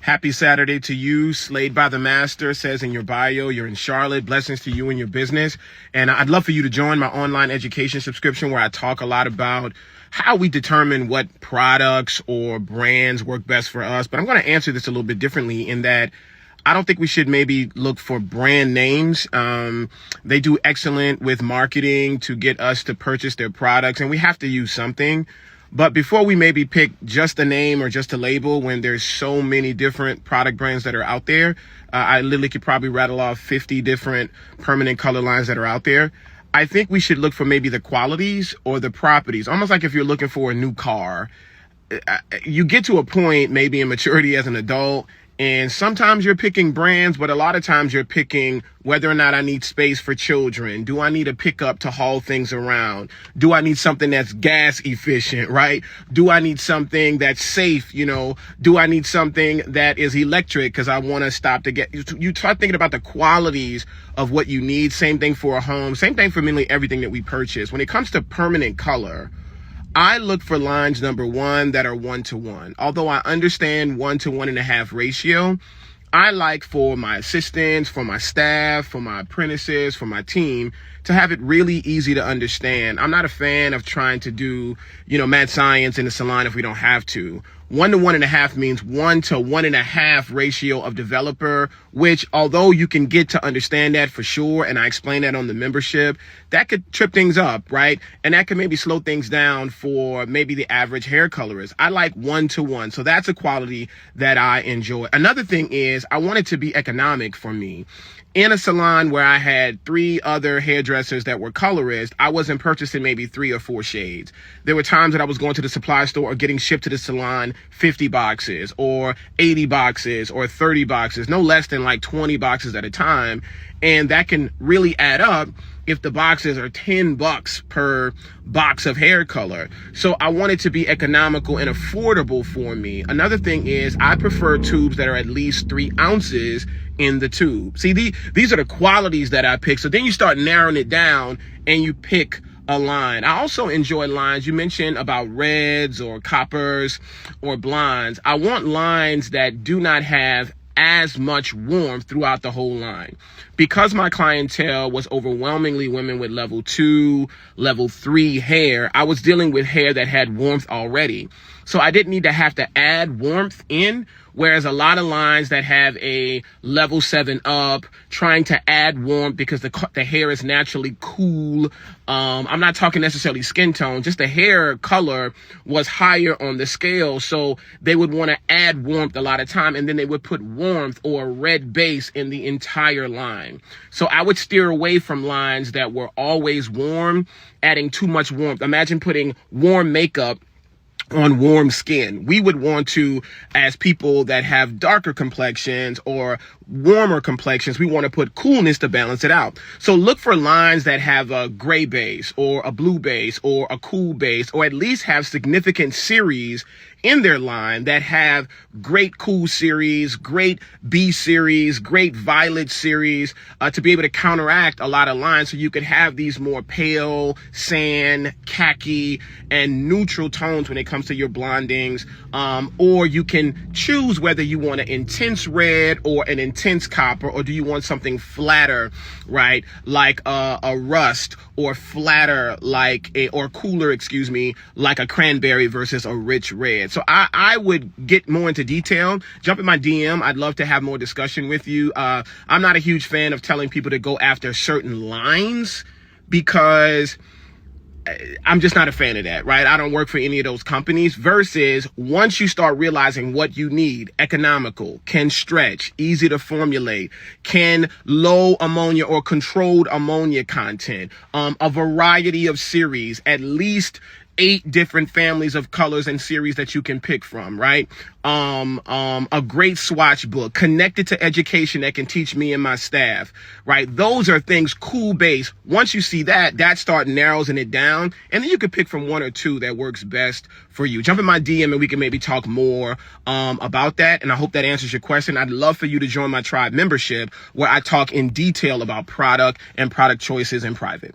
Happy Saturday to you. Slayed by the Master says in your bio, you're in Charlotte. Blessings to you and your business. And I'd love for you to join my online education subscription where I talk a lot about how we determine what products or brands work best for us. But I'm going to answer this a little bit differently in that I don't think we should maybe look for brand names. They do excellent with marketing to get us to purchase their products, and we have to use something. But before we maybe pick just a name or just a label, when there's so many different product brands that are out there, I literally could probably rattle off 50 different permanent color lines that are out there. I think we should look for maybe the qualities or the properties, almost like if you're looking for a new car. You get to a point maybe in maturity as an adult, and sometimes you're picking brands, but a lot of times you're picking whether or not I need space for children. Do I need a pickup to haul things around? Do I need something that's gas efficient, right? Do I need something that's safe? Do I need something that is electric because I want to stop to get, you start thinking about the qualities of what you need. Same thing for a home. Same thing for mainly everything that we purchase. When it comes to permanent color, I look for lines, number one, that are 1-to-1. Although I understand 1 to 1.5 ratio, I like for my assistants, for my staff, for my apprentices, for my team to have it really easy to understand. I'm not a fan of trying to do, mad science in the salon if we don't have to. 1 to 1.5 means 1 to 1.5 ratio of developer, which although you can get to understand that for sure, and I explain that on the membership, that could trip things up, right? And that could maybe slow things down for maybe the average hair colorist. I like 1-to-1. So that's a quality that I enjoy. Another thing is I want it to be economic for me. In a salon where I had 3 other hairdressers that were colorists, I wasn't purchasing maybe 3 or 4 shades. There were times that I was going to the supply store or getting shipped to the salon 50 boxes or 80 boxes or 30 boxes, no less than like 20 boxes at a time. And that can really add up if the boxes are $10 per box of hair color. So I want it to be economical and affordable for me. Another thing is I prefer tubes that are at least 3 ounces in the tube. See, these are the qualities that I pick. So then you start narrowing it down and you pick a line. I also enjoy lines. You mentioned about reds or coppers or blondes. I want lines that do not have as much warmth throughout the whole line. Because my clientele was overwhelmingly women with level 2, level 3 hair, I was dealing with hair that had warmth already. So I didn't need to have to add warmth in, whereas a lot of lines that have a level 7 up, trying to add warmth because the hair is naturally cool. I'm not talking necessarily skin tone, just the hair color was higher on the scale. So they would want to add warmth a lot of time, and then they would put warmth or a red base in the entire line. So I would steer away from lines that were always warm, adding too much warmth. Imagine putting warm makeup on warm skin. We would want to, as people that have darker complexions or warmer complexions, we want to put coolness to balance it out. So look for lines that have a gray base or a blue base or a cool base, or at least have significant series in their line that have great cool series, great B series, great violet series, to be able to counteract a lot of lines. So you could have these more pale, sand, khaki, and neutral tones when it comes to your blondings. Or you can choose whether you want an intense red or an intense copper, or do you want something flatter, right? Like a rust, or flatter or cooler, like a cranberry versus a rich red. So I would get more into detail. Jump in my DM. I'd love to have more discussion with you. I'm not a huge fan of telling people to go after certain lines because I'm just not a fan of that, right? I don't work for any of those companies. Versus once you start realizing what you need, economical, can stretch, easy to formulate, can low ammonia or controlled ammonia content, a variety of series, at least 8 different families of colors and series that you can pick from, right? A great swatch book connected to education that can teach me and my staff, right? Those are things, cool base. Once you see that start narrowing it down, and then you can pick from 1 or 2 that works best for you. Jump in my DM and we can maybe talk more about that. And I hope that answers your question. I'd love for you to join my tribe membership where I talk in detail about product and product choices in private.